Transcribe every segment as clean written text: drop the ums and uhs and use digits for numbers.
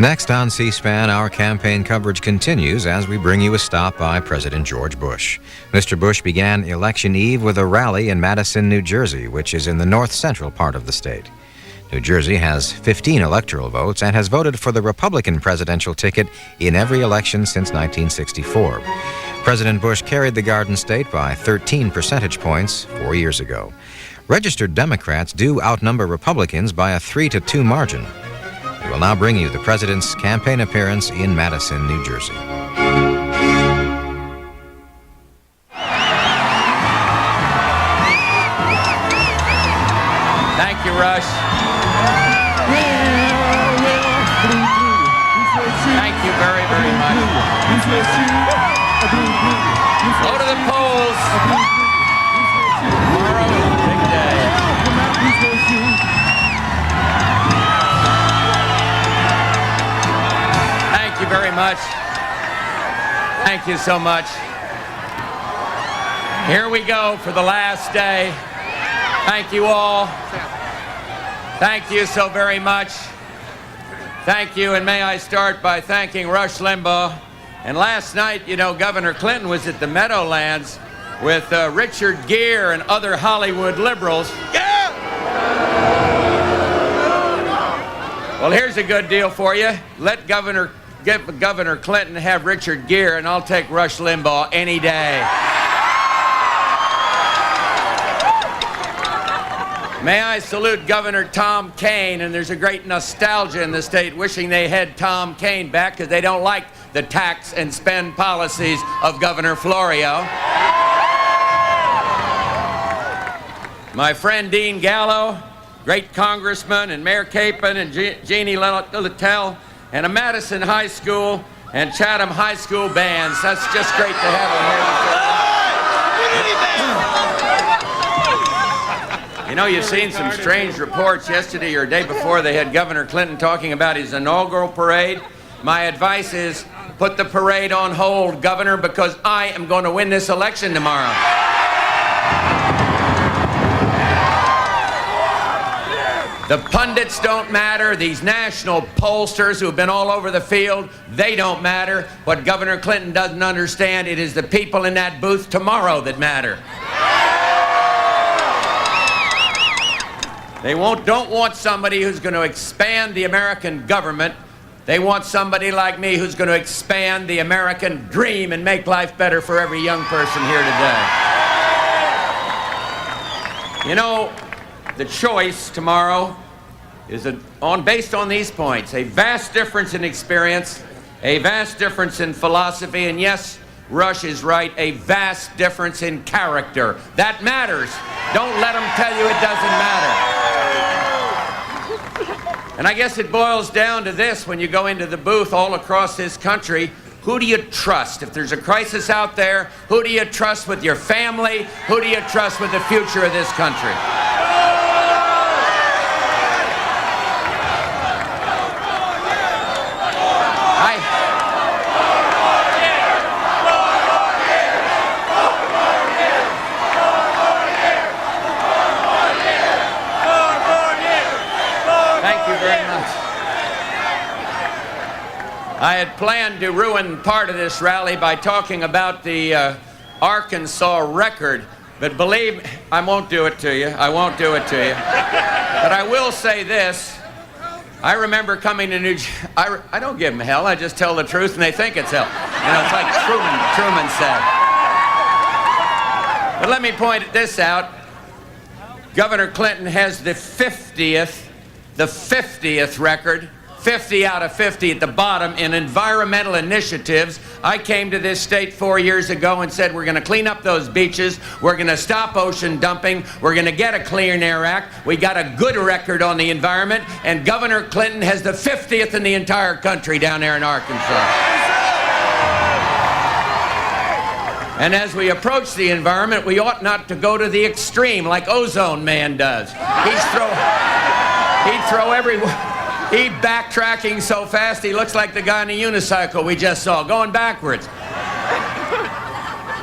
Next on C-SPAN, our campaign coverage continues as we bring you a stop by President George Bush. Mr. Bush began election eve with a rally in Madison, New Jersey, which is in the north-central part of the state. New Jersey has 15 electoral votes and has voted for the Republican presidential ticket in every election since 1964. President Bush carried the Garden State by 13 percentage points 4 years ago. Registered Democrats do outnumber Republicans by a 3-2 margin. We will now bring you the president's campaign appearance in Madison, New Jersey. Thank you, Rush. Thank you very, very much. Go to the polls. Tomorrow is a big day. Thank you very much. Thank you so much. Here we go for the last day. Thank you all. Thank you so very much. Thank you, and may I start by thanking Rush Limbaugh. And last night, you know, Governor Clinton was at the Meadowlands with Richard Gere and other Hollywood liberals. Yeah! Well, here's a good deal for you. Let Governor Clinton have Richard Gere, and I'll take Rush Limbaugh any day. May I salute Governor Tom Kean, and there's a great nostalgia in the state wishing they had Tom Kean back because they don't like the tax and spend policies of Governor Florio. My friend Dean Gallo, great congressman, and Mayor Capon and Jeannie Littell, and a Madison High School and Chatham High School bands. That's just great to have them here. You know, you've seen some strange reports yesterday or day before. They had Governor Clinton talking about his inaugural parade. My advice is put the parade on hold, Governor, because I am going to win this election tomorrow. The pundits don't matter. These national pollsters who have been all over the field, they don't matter. What Governor Clinton doesn't understand, it is the people in that booth tomorrow that matter. They don't want somebody who's going to expand the American government. They want somebody like me who's going to expand the American dream and make life better for every young person here today. You know, the choice tomorrow is based on these points: a vast difference in experience, a vast difference in philosophy, and yes, Rush is right, a vast difference in character. That matters. Don't let them tell you it doesn't matter. And I guess it boils down to this: when you go into the booth all across this country, who do you trust? If there's a crisis out there, who do you trust with your family? Who do you trust with the future of this country? I had planned to ruin part of this rally by talking about the Arkansas record, but believe me, I won't do it to you. I won't do it to you. But I will say this. I remember coming to New Jersey. I don't give them hell. I just tell the truth, and they think it's hell. You know, it's like Truman said. But let me point this out. Governor Clinton has the 50th record. 50 out of 50 at the bottom in environmental initiatives. I came to this state 4 years ago and said, we're going to clean up those beaches, we're going to stop ocean dumping, we're going to get a Clean Air Act. We got a good record on the environment, and Governor Clinton has the 50th in the entire country down there in Arkansas. And as we approach the environment, we ought not to go to the extreme like Ozone Man does. He's backtracking so fast he looks like the guy on a unicycle we just saw, going backwards.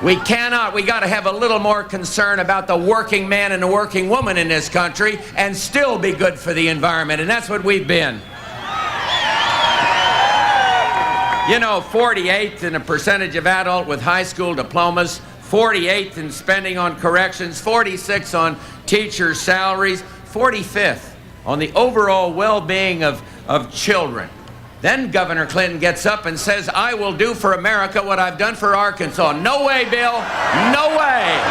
We got to have a little more concern about the working man and the working woman in this country and still be good for the environment, and that's what we've been. You know, 48th in a percentage of adult with high school diplomas, 48th in spending on corrections, 46th on teacher salaries, 45th on the overall well-being of children. Then Governor Clinton gets up and says, I will do for America what I've done for Arkansas. No way, Bill. No way.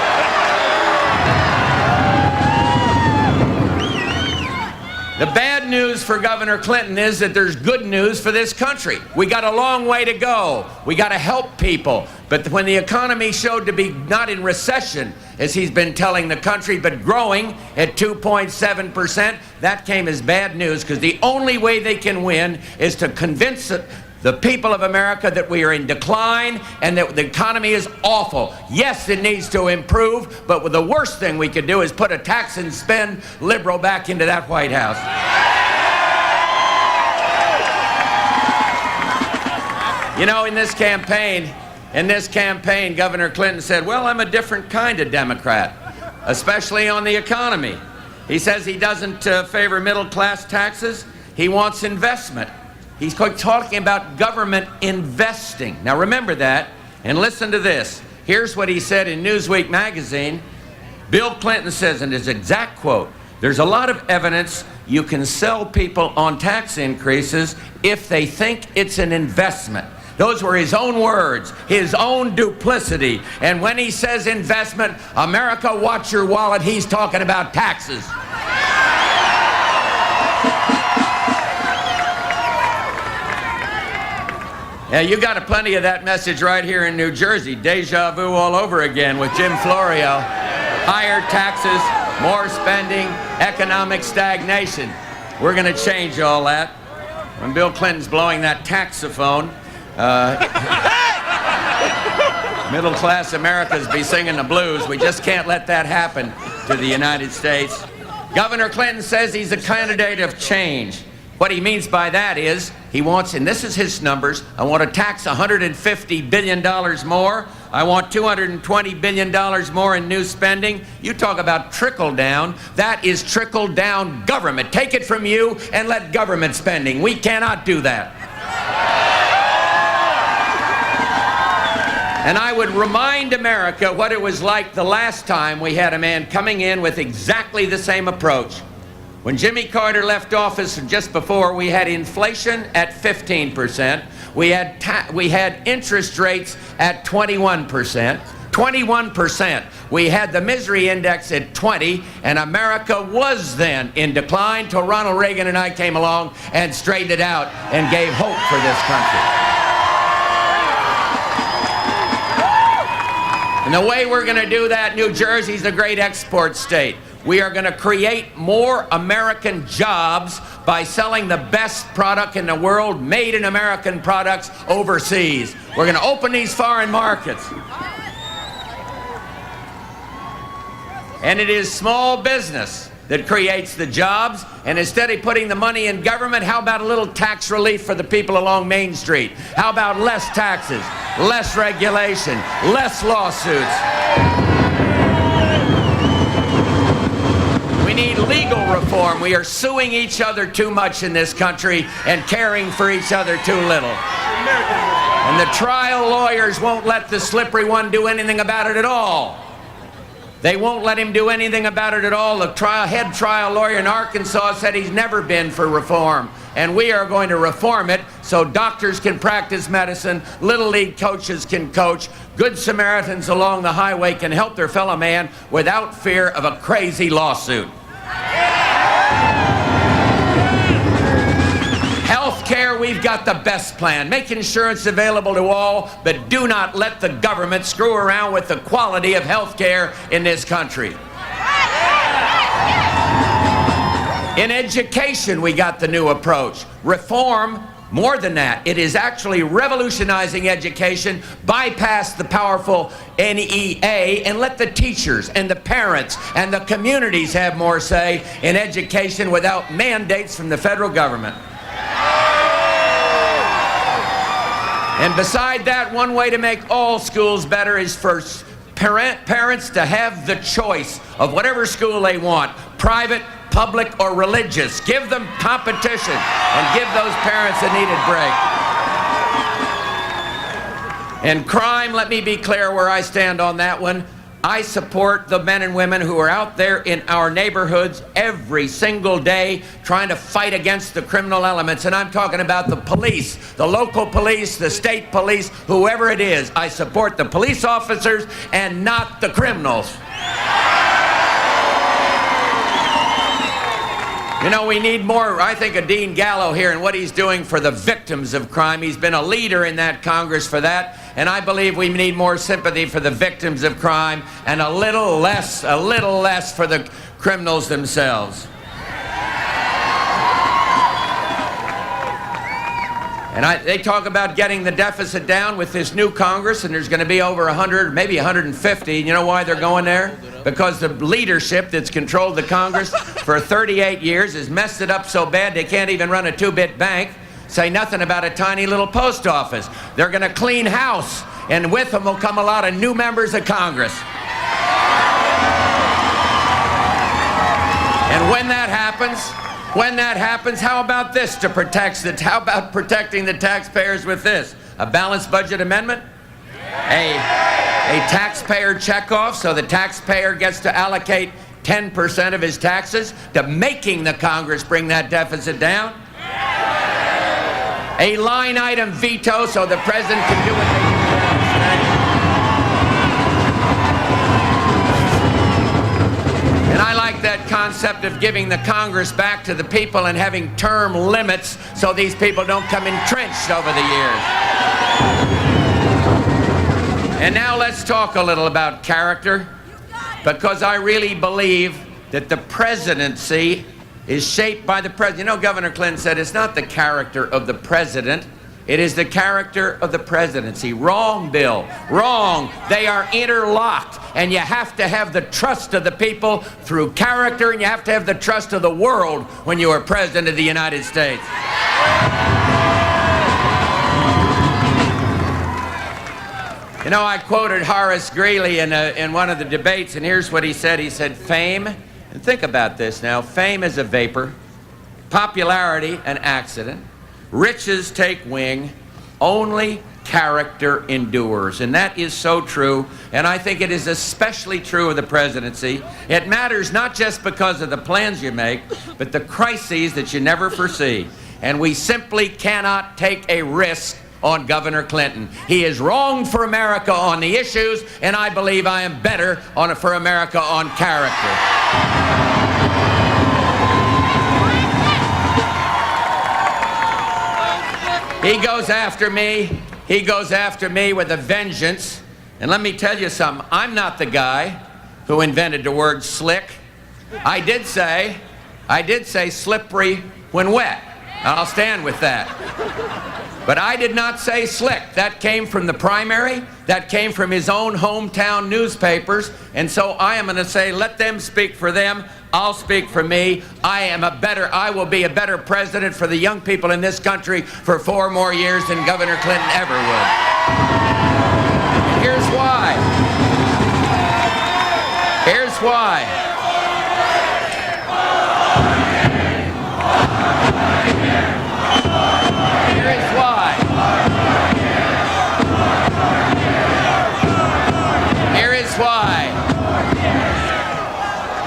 The bad news for Governor Clinton is that there's good news for this country. We got a long way to go. We got to help people. But when the economy showed to be not in recession, as he's been telling the country, but growing at 2.7%, that came as bad news, because the only way they can win is to convince the people of America that we are in decline and that the economy is awful. Yes, it needs to improve, but the worst thing we could do is put a tax and spend liberal back into that White House. You know, in this campaign, Governor Clinton said, well, I'm a different kind of Democrat, especially on the economy. He says he doesn't favor middle-class taxes. He wants investment. He's talking about government investing. Now remember that, and listen to this. Here's what he said in Newsweek magazine. Bill Clinton says, in his exact quote, there's a lot of evidence you can sell people on tax increases if they think it's an investment. Those were his own words, his own duplicity. And when he says investment, America, watch your wallet, he's talking about taxes. Yeah, you got plenty of that message right here in New Jersey. Deja vu all over again with Jim Florio. Higher taxes, more spending, economic stagnation. We're going to change all that. When Bill Clinton's blowing that taxophone, middle-class Americans be singing the blues. We just can't let that happen to the United States. Governor Clinton says he's a candidate of change. What he means by that is he wants, and this is his numbers, I want to tax $150 billion more. I want $220 billion more in new spending. You talk about trickle down. That is trickle down government. Take it from you and let government spending. We cannot do that. And I would remind America what it was like the last time we had a man coming in with exactly the same approach. When Jimmy Carter left office just before, we had inflation at 15%. We had interest rates at 21%. 21%. We had the misery index at 20, and America was then in decline till Ronald Reagan and I came along and straightened it out and gave hope for this country. And the way we're going to do that, New Jersey's a great export state. We are going to create more American jobs by selling the best product in the world, made in American products, overseas. We're going to open these foreign markets. And it is small business that creates the jobs. And instead of putting the money in government, how about a little tax relief for the people along Main Street? How about less taxes, less regulation, less lawsuits? We need legal reform. We are suing each other too much in this country and caring for each other too little. And the trial lawyers won't let the slippery one do anything about it at all. They won't let him do anything about it at all. The head trial lawyer in Arkansas said he's never been for reform. And we are going to reform it so doctors can practice medicine, Little League coaches can coach, Good Samaritans along the highway can help their fellow man without fear of a crazy lawsuit. Health care, we've got the best plan. Make insurance available to all, but do not let the government screw around with the quality of health care in this country. In education, we got the new approach. Reform, more than that, it is actually revolutionizing education. Bypass the powerful NEA and let the teachers and the parents and the communities have more say in education without mandates from the federal government. And beside that, one way to make all schools better is for parents to have the choice of whatever school they want, private, public, or religious. Give them competition and give those parents a needed break. And crime, let me be clear where I stand on that one. I support the men and women who are out there in our neighborhoods every single day trying to fight against the criminal elements. And I'm talking about the police, the local police, the state police, whoever it is. I support the police officers and not the criminals. You know, we need more, I think, of Dean Gallo here and what he's doing for the victims of crime. He's been a leader in that Congress for that. And I believe we need more sympathy for the victims of crime and a little less for the criminals themselves. And they talk about getting the deficit down with this new Congress, and there's going to be over 100, maybe 150. You know why they're going there? Because the leadership that's controlled the Congress for 38 years has messed it up so bad they can't even run a two-bit bank. Say nothing about a tiny little post office. They're going to clean house, and with them will come a lot of new members of Congress. And when that happens, how about this to protect it? How about protecting the taxpayers with this? A balanced budget amendment? A taxpayer checkoff so the taxpayer gets to allocate 10% of his taxes to making the Congress bring that deficit down? A line item veto so the president can do what they do. And I like that concept of giving the Congress back to the people and having term limits so these people don't come entrenched over the years. And now let's talk a little about character, because I really believe that the presidency is shaped by the president. You know, Governor Clinton said it's not the character of the president, it is the character of the presidency. Wrong, Bill. Wrong. They are interlocked. And you have to have the trust of the people through character, and you have to have the trust of the world when you are president of the United States. You know, I quoted Horace Greeley in one of the debates, and here's what he said. He said, fame, and think about this now, fame is a vapor, popularity an accident, riches take wing, only character endures. And that is so true, and I think it is especially true of the presidency. It matters not just because of the plans you make, but the crises that you never foresee. And we simply cannot take a risk on Governor Clinton. He is wrong for America on the issues, and I believe I am better for America on character. He goes after me. He goes after me with a vengeance. And let me tell you something. I'm not the guy who invented the word slick. I did say slippery when wet. I'll stand with that. But I did not say slick. That came from the primary. That came from his own hometown newspapers. And so I am going to say, let them speak for them. I'll speak for me. I will be a better president for the young people in this country for 4 more years than Governor Clinton ever would. And here's why. Here's why.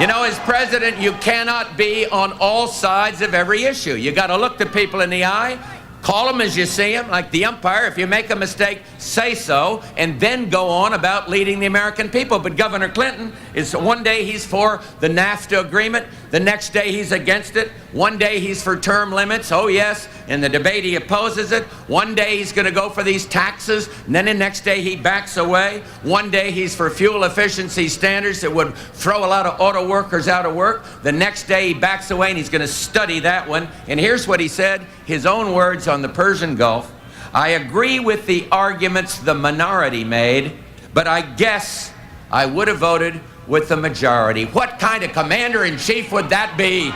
You know, as president, you cannot be on all sides of every issue. You got to look the people in the eye, call them as you see them, like the umpire. If you make a mistake, say so, and then go on about leading the American people. But Governor Clinton is, one day he's for the NAFTA agreement, the next day he's against it, one day he's for term limits, oh yes, in the debate he opposes it, one day he's going to go for these taxes, and then the next day he backs away, one day he's for fuel efficiency standards that would throw a lot of auto workers out of work, the next day he backs away and he's going to study that one. And here's what he said, his own words on the Persian Gulf: I agree with the arguments the minority made, but I guess I would have voted with the majority. What kind of commander-in-chief would that be?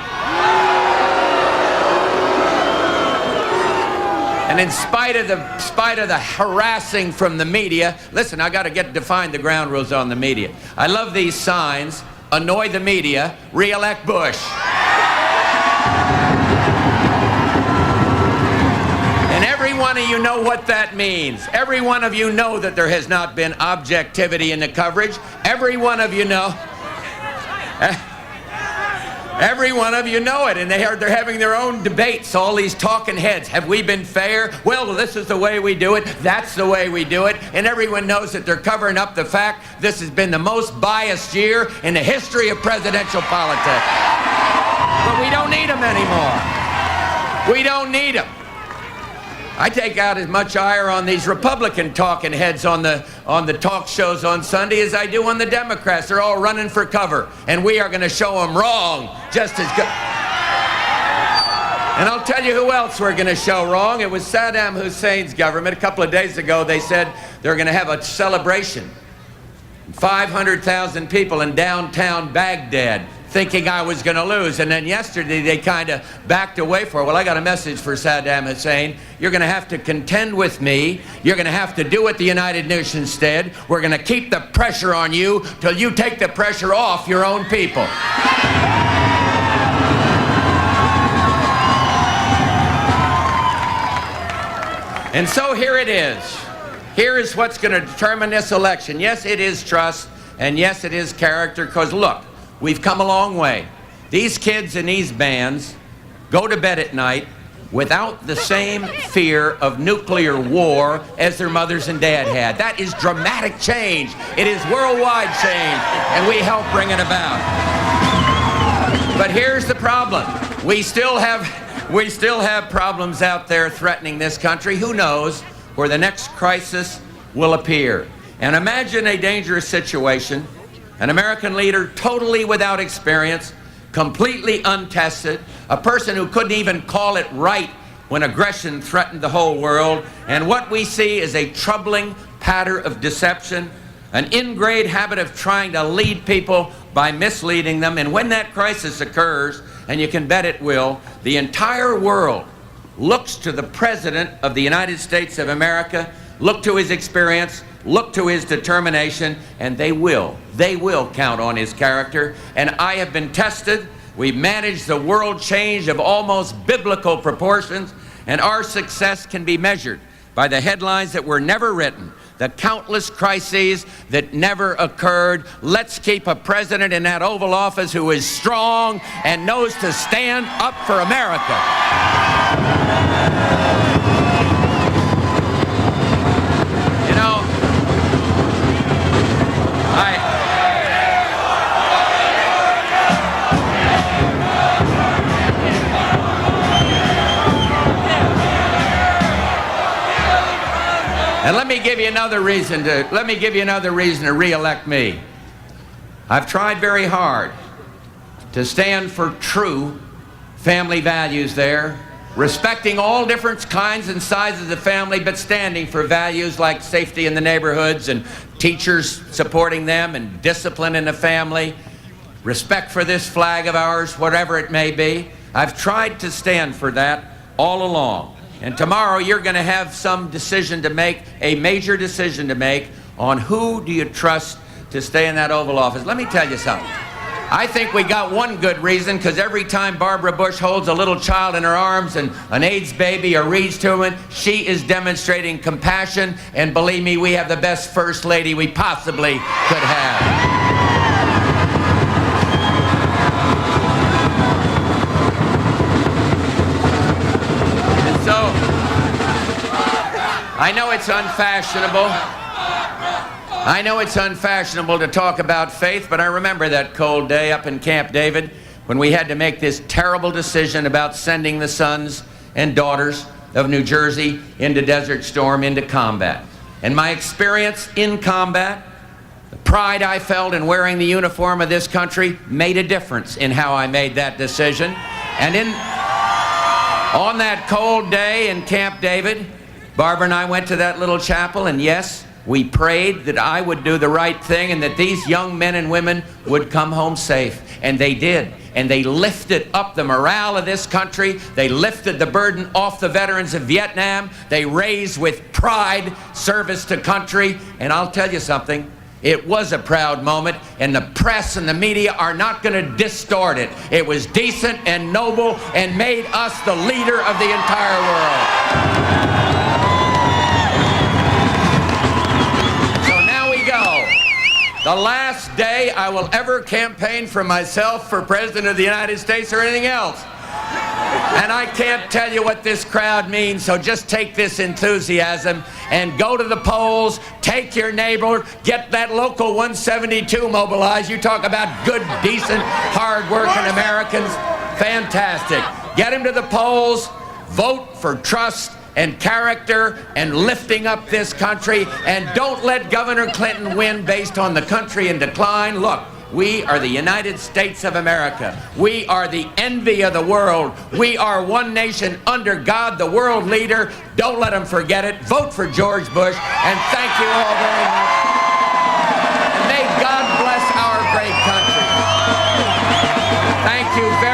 And in spite of the harassing from the media, listen, I got to define the ground rules on the media. I love these signs: annoy the media, re-elect Bush. And every one of you know what that means. Every one of you know that there has not been objectivity in the coverage. Every one of you know. Every one of you know it, and they're having their own debates, all these talking heads. Have we been fair? Well, this is the way we do it. That's the way we do it. And everyone knows that they're covering up the fact this has been the most biased year in the history of presidential politics. But we don't need them anymore. We don't need them. I take out as much ire on these Republican talking heads on the talk shows on Sunday as I do on the Democrats. They're all running for cover, and we are going to show them wrong just as good. And I'll tell you who else we're going to show wrong. It was Saddam Hussein's government. A couple of days ago, they said they're going to have a celebration. 500,000 people in downtown Baghdad, thinking I was going to lose. And then yesterday they kind of backed away for it. Well, I got a message for Saddam Hussein. You're going to have to contend with me. You're going to have to do what the United Nations did. We're going to keep the pressure on you till you take the pressure off your own people. And so here it is. Here is what's going to determine this election. Yes, it is trust, and yes, it is character, because look, we've come a long way. These kids in these bands go to bed at night without the same fear of nuclear war as their mothers and dad had. That is dramatic change. It is worldwide change, and we help bring it about. But here's the problem. We still have problems out there threatening this country. Who knows where the next crisis will appear? And imagine a dangerous situation. An American leader totally without experience, completely untested, a person who couldn't even call it right when aggression threatened the whole world. And what we see is a troubling pattern of deception, an ingrained habit of trying to lead people by misleading them. And when that crisis occurs, and you can bet it will, the entire world looks to the President of the United States of America, look to his experience, look to his determination, and they will count on his character. And I have been tested. We've managed the world change of almost biblical proportions, and our success can be measured by the headlines that were never written, the countless crises that never occurred. Let's keep a president in that Oval Office who is strong and knows to stand up for America. You know, and let me give you another reason to re-elect me. I've tried very hard to stand for true family values there, respecting all different kinds and sizes of family, but standing for values like safety in the neighborhoods and teachers supporting them and discipline in the family, respect for this flag of ours, whatever it may be. I've tried to stand for that all along. And tomorrow you're going to have some decision to make, a major decision to make on who do you trust to stay in that Oval Office. Let me tell you something. I think we got one good reason, because every time Barbara Bush holds a little child in her arms and an AIDS baby or reads to him, she is demonstrating compassion. And believe me, we have the best First Lady we possibly could have. I know it's unfashionable. I know it's unfashionable to talk about faith, but I remember that cold day up in Camp David when we had to make this terrible decision about sending the sons and daughters of New Jersey into Desert Storm, into combat. And my experience in combat, the pride I felt in wearing the uniform of this country, made a difference in how I made that decision. And on that cold day in Camp David, Barbara and I went to that little chapel, and yes, we prayed that I would do the right thing and that these young men and women would come home safe. And they did. And they lifted up the morale of this country. They lifted the burden off the veterans of Vietnam. They raised with pride service to country. And I'll tell you something, it was a proud moment, and the press and the media are not going to distort it. It was decent and noble and made us the leader of the entire world. the last day I will ever campaign for myself for President of the United States or anything else. And I can't tell you what this crowd means, so just take this enthusiasm and go to the polls, take your neighbor, get that local 172 mobilized. You talk about good, decent, hard-working Americans. Fantastic. Get them to the polls, vote for trust and character and lifting up this country, and don't let Governor Clinton win based on the country in decline. Look, we are the United States of America. We are the envy of the world. We are one nation under God, the world leader. Don't let them forget it. Vote for George Bush, and thank you all very much. And may God bless our great country. Thank you very much.